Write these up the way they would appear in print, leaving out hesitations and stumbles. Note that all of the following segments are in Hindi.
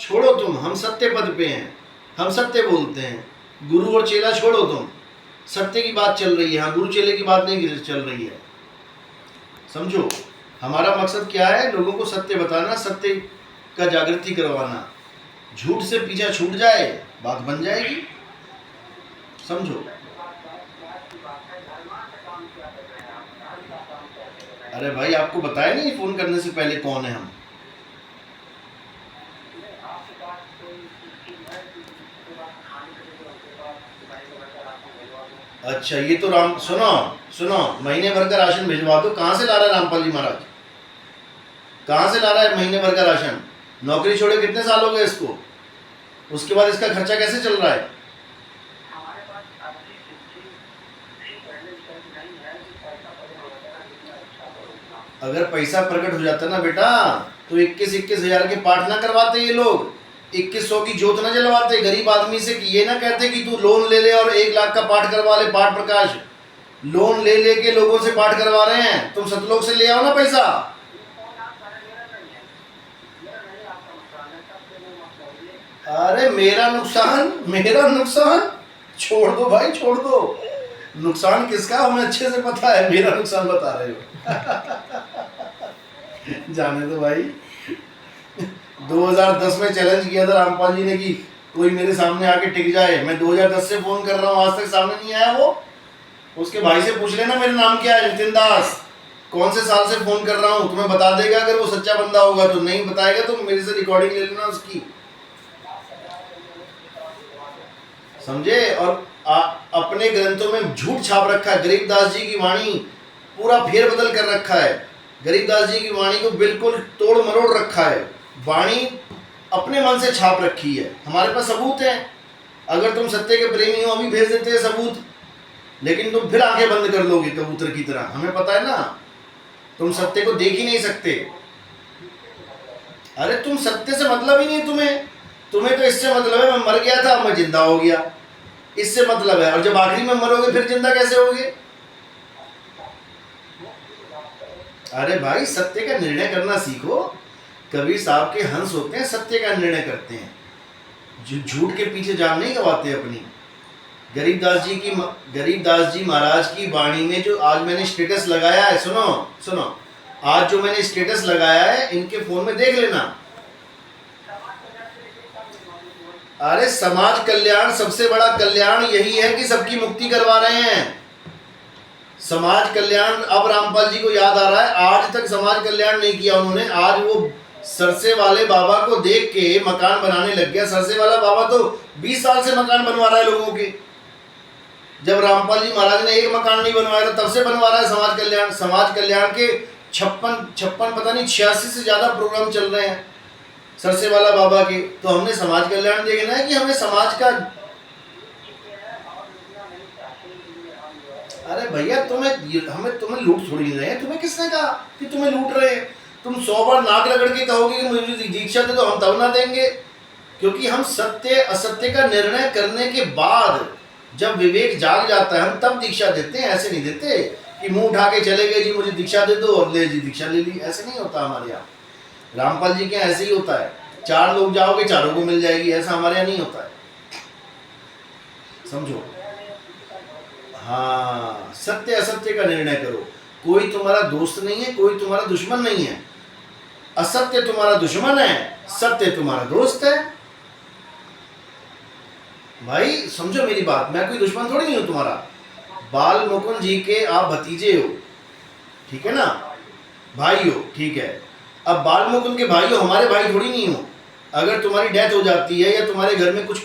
छोड़ो तुम, हम सत्य पद पे हैं, हम सत्य बोलते हैं। गुरु और चेला छोड़ो तुम, सत्य की बात चल रही है। हाँ, गुरु चेले की बात नहीं चल रही है। समझो, हमारा मकसद क्या है? लोगों को सत्य बताना, सत्य का जागृति करवाना। झूठ से पीछा छूट जाए, बात बन जाएगी। समझो। अरे भाई, आपको बताया नहीं फोन करने से पहले कौन है हम? अच्छा, ये तो राम, सुनो सुनो, महीने भर का राशन भिजवा दो। कहाँ से ला रहा है रामपाल जी महाराज? कहाँ से ला रहा है महीने भर का राशन? नौकरी छोड़े कितने साल हो गए इसको? उसके बाद इसका खर्चा कैसे चल रहा है? अगर पैसा प्रकट हो जाता ना बेटा, तो 21-21 हजार के पाठ ना करवाते ये लोग, 2100 की जोत ना जलवाते गरीब आदमी से। कि ये ना कहते कि तू लोन ले ले और 1 लाख का पाठ करवा ले। पाठ प्रकाश लोन ले लेके लोगों से पाठ करवा रहे हैं। तुम सतलोक से ले आओ ना पैसा। अरे मेरा नुकसान, मेरा नुकसान छोड़ दो भाई, छोड़ दो। नुकसान किसका हमें अच्छे से पता है। मेरा नुकसान बता रहे हो। जाने दो भाई। 2010 में चैलेंज किया था रामपाल जी ने कि कोई मेरे सामने आके टिक जाए। मैं 2010 से फोन कर रहा हूँ, आज तक सामने नहीं आया वो। उसके भाई से पूछ लेना मेरा नाम क्या है, नितिन दास। कौन से साल से फोन कर रहा हूँ, तुम्हें बता देगा अगर वो सच्चा बंदा होगा। तो नहीं बताएगा तो मेरे से रिकॉर्डिंग ले लेना उसकी। समझे? और अपने ग्रंथों में झूठ छाप रखा है। गरीबदास जी की वाणी पूरा फेर बदल कर रखा है। गरीबदास जी की वाणी को बिल्कुल तोड़ मरोड़ रखा है। वाणी अपने मन से छाप रखी है। हमारे पास सबूत है। अगर तुम सत्य के प्रेमी हो, अभी भेज देते हैं सबूत, लेकिन तुम फिर आंखें बंद कर लोगे कबूतर की तरह। हमें पता है ना, तुम सत्य को देख ही नहीं सकते। अरे तुम सत्य से मतलब ही नहीं तुम्हें। तुम्हें तो इससे मतलब है मैं मर गया था, मैं जिंदा हो गया, इससे मतलब है। और जब आखिरी में मरोगे फिर जिंदा कैसे होगे? अरे भाई, सत्य का निर्णय करना सीखो। कबीर साहब के हंस होते हैं, सत्य का निर्णय करते हैं, जो झूठ के पीछे जान नहीं गवाते अपनी। गरीबदास जी महाराज की वाणी में जो आज मैंने स्टेटस लगाया है, सुनो सुनो, आज जो मैंने स्टेटस लगाया है इनके फोन में देख लेना। अरे समाज कल्याण, सबसे बड़ा कल्याण यही है कि सबकी मुक्ति करवा रहे हैं। समाज कल्याण अब रामपाल जी को याद आ रहा है। आज तक समाज कल्याण नहीं किया उन्होंने। आज वो सरसे वाले बाबा को देख के मकान बनाने लग गया। सरसे वाला बाबा तो 20 साल से मकान बनवा रहा है लोगों के। जब रामपाल जी महाराज ने एक मकान नहीं बनवाया था, तब से बनवा रहा है समाज कल्याण। समाज कल्याण के 56 पता नहीं 86 से ज्यादा प्रोग्राम चल रहे हैं सरसे वाला बाबा के। तो हमने समाज कल्याण देखना है कि हमें समाज का। अरे भैया, तुम्हें लूट थोड़ी रहे हैं। तुम्हें किसने कहा कि तुम्हें लूट रहे हैं? तुम 100 बार नाक रगड़ के कहोगे कि मुझे दीक्षा दे दो, हम तब ना देंगे। क्योंकि हम सत्य असत्य का निर्णय करने के बाद जब विवेक जाग जाता है, हम तब दीक्षा देते हैं। ऐसे नहीं देते कि मुंह उठा के चले गए, जी मुझे दीक्षा दे दो और ले जी दीक्षा ले ली। ऐसे नहीं होता हमारे यहाँ। रामपाल जी के यहाँ ऐसे ही होता है। 4 लोग जाओगे, चारों को मिल जाएगी। ऐसा हमारे यहाँ नहीं होता है। समझो? हाँ, सत्य असत्य का निर्णय करो। कोई तुम्हारा दोस्त नहीं है, कोई तुम्हारा दुश्मन नहीं है। असत्य तुम्हारा दुश्मन है, सत्य तुम्हारा दोस्त है। भाई समझो मेरी बात, मैं कोई दुश्मन थोड़ी नहीं हूं तुम्हारा। बाल मुकुंद जी के आप भतीजे हो, ठीक है ना, भाई हो, ठीक है। अब बाल मुकुंद के भाई हो, हमारे भाई थोड़ी नहीं हो। अगर तुम्हारी डेथ हो जाती है या तुम्हारे घर में कुछ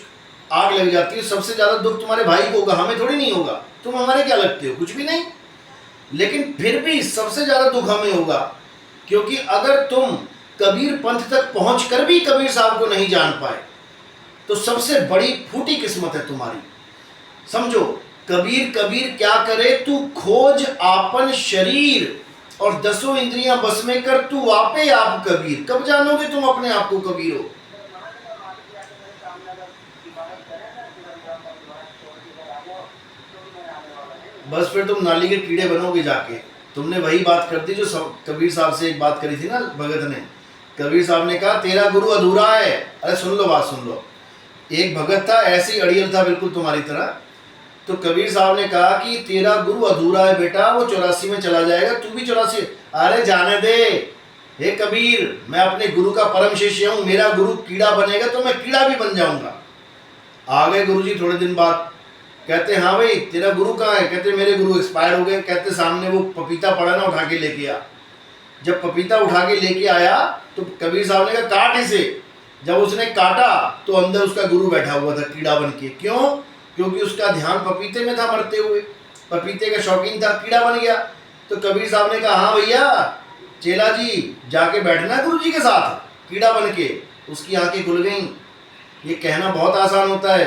आग लग जाती है, सबसे ज्यादा दुख तुम्हारे भाई को होगा, हमें थोड़ी नहीं होगा। तुम हमारे क्या लगते हो? कुछ भी नहीं। लेकिन फिर भी सबसे ज्यादा दुख हमें होगा, क्योंकि अगर तुम कबीर पंथ तक पहुंचकर भी कबीर साहब को नहीं जान पाए तो सबसे बड़ी फूटी किस्मत है तुम्हारी। समझो, कबीर कबीर क्या करे तू खोज आपन शरीर, और 10 इंद्रियां बस में कर तू आपे आप कबीर। कब जानोगे तुम अपने आप को कबीर हो? बस फिर तुम नाली के कीड़े बनोगे जाके। तुमने वही बात कर दी जो कबीर साहब से एक बात करी थी ना भगत ने। कबीर साहब ने कहा तेरा गुरु अधूरा है। अरे सुन लो बात, सुन लो। एक भगत था, ऐसे ही अड़ियल था बिल्कुल तुम्हारी तरह। तो कबीर साहब ने कहा कि तेरा गुरु अधूरा है बेटा, वो 84 में चला जाएगा, तू भी 84। अरे जाने दे, हे कबीर, मैं अपने गुरु का परम शिष्य हूँ, मेरा गुरु कीड़ा बनेगा तो मैं कीड़ा भी बन जाऊंगा। आ गए गुरुजी थोड़े दिन बाद, कहते हाँ भाई तेरा गुरु कहाँ है? कहते मेरे गुरु एक्सपायर हो गए। कहते सामने वो पपीता पड़ा ना, उठा के लेके आ। जब पपीता उठा के लेके आया तो कबीर साहब ने कहा काट इसे। जब उसने काटा तो अंदर उसका गुरु बैठा हुआ था कीड़ा बन के। क्यों? क्योंकि उसका ध्यान पपीते में था, मरते हुए पपीते का शौकीन था, कीड़ा बन गया। तो कबीर साहब ने कहा हाँ भैया चेला जी जाके बैठना गुरु जी के साथ, कीड़ा बन के। उसकी आंखें खुल गईं। ये कहना बहुत आसान होता है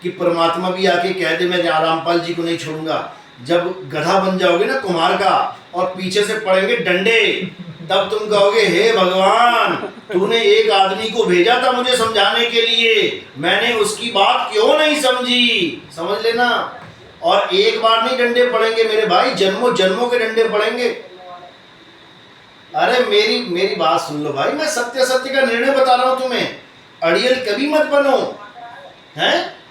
कि परमात्मा भी आके कह दे मैं रामपाल जी को नहीं छोड़ूंगा। जब गधा बन जाओगे ना कुम्हार का और पीछे से पड़ेंगे डंडे, तब तुम कहोगे हे भगवान, तूने एक आदमी को भेजा था मुझे समझाने के लिए, मैंने उसकी बात क्यों नहीं समझी। समझ लेना। और एक बार नहीं डंडे पड़ेंगे मेरे भाई, जन्मों जन्मों के डंडे पड़ेंगे। अरे मेरी बात सुन लो भाई, मैं सत्य सत्य का निर्णय बता रहा हूं तुम्हें। अड़ियल कभी मत बनो, हैं?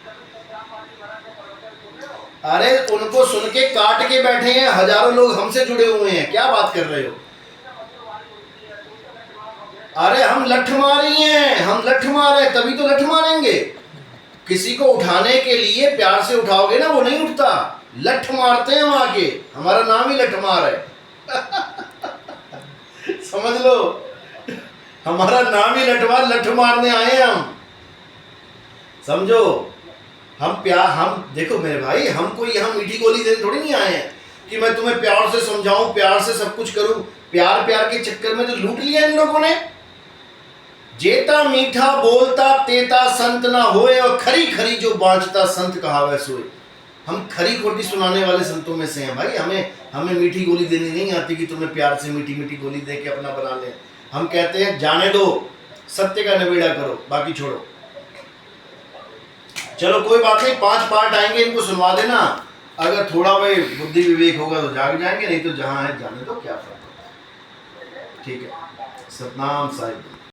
अरे उनको सुन के काट के बैठे हैं, हजारों लोग हमसे जुड़े हुए हैं, क्या बात कर रहे हो? अरे हम लठ मारी हैं, हम लठ मारे तभी तो लठ मारेंगे। किसी को उठाने के लिए प्यार से उठाओगे ना, वो नहीं उठता, लठ मारते हैं वहां के। हमारा नाम ही लठमार है। समझ लो, हमारा नाम ही लठमार, लठ मारने आए हैं हम। समझो, हम प्यार, हम देखो मेरे भाई, हम कोई यहाँ मीठी गोली देने थोड़ी नहीं आए हैं कि मैं तुम्हें प्यार से समझाऊं, प्यार से सब कुछ करूं। प्यार प्यार के चक्कर में तो लूट लिया इन लोगों ने। जेता मीठा बोलता तेता संत ना होए, और खरी खरी जो बाँचता संत कहावे सोए। हम खरी खोटी सुनाने वाले संतों में से हैं भाई। हमें मीठी गोली देनी नहीं आती कि तुम्हें प्यार से मीठी मीठी गोली दे के अपना बना ले। हम कहते हैं जाने दो, सत्य का निबेड़ा करो, बाकी छोड़ो। चलो कोई बात नहीं, 5 पार्ट आएंगे, इनको सुनवा देना। अगर थोड़ा भाई बुद्धि विवेक होगा तो जाग जाएंगे, नहीं तो जहां है जाने दो, क्या फर्क। ठीक है, सतनाम साहिब।